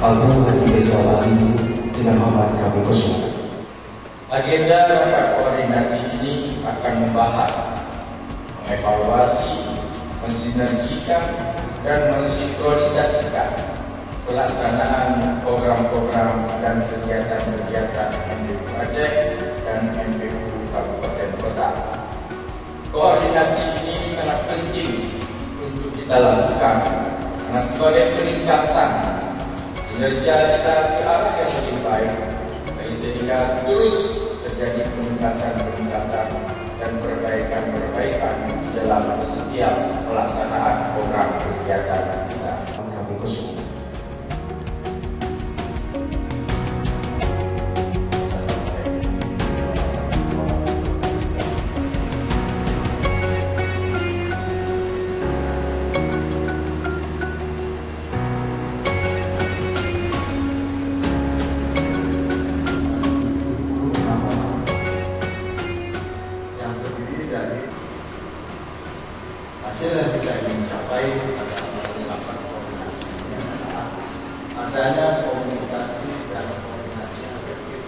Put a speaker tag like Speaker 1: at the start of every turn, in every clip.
Speaker 1: Abu Faisal dengan hormat kami persilakan.
Speaker 2: Agenda rapat koordinasi ini akan membahas, mengevaluasi, mensinergikan, dan mensinkronisasikan pelaksanaan program-program dan kegiatan-kegiatan MPU Aceh dan MPU Kabupaten Kota. Koordinasi ini sangat penting untuk kita lakukan karena sebagai peningkatan kinerja kita ke arah yang lebih baik, sehingga terus terjadi peningkatan-peningkatan dan perbaikan-perbaikan di dalam setiap pelaksanaan program kegiatan kita.
Speaker 1: Kami persilakan.
Speaker 3: Hasil yang kita ingin capai pada rapat koordinasi ini adalah adanya komunikasi dan koordinasi yang efektif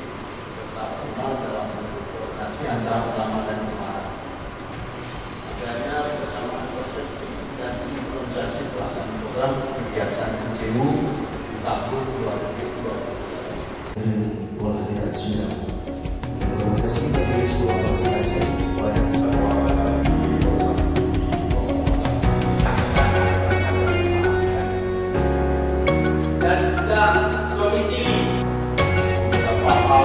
Speaker 3: serta optimal dalam bentuk koordinasi antara ulama dan kepala. Adanya persamaan persepsi dan sinkronisasi pelaksanaan program kegiatan MPU di tahun 2020.
Speaker 1: Walhadirat sudah. Terima kasih Majelis Ulama Se-Aceh
Speaker 2: dan kita domisili beberapa hal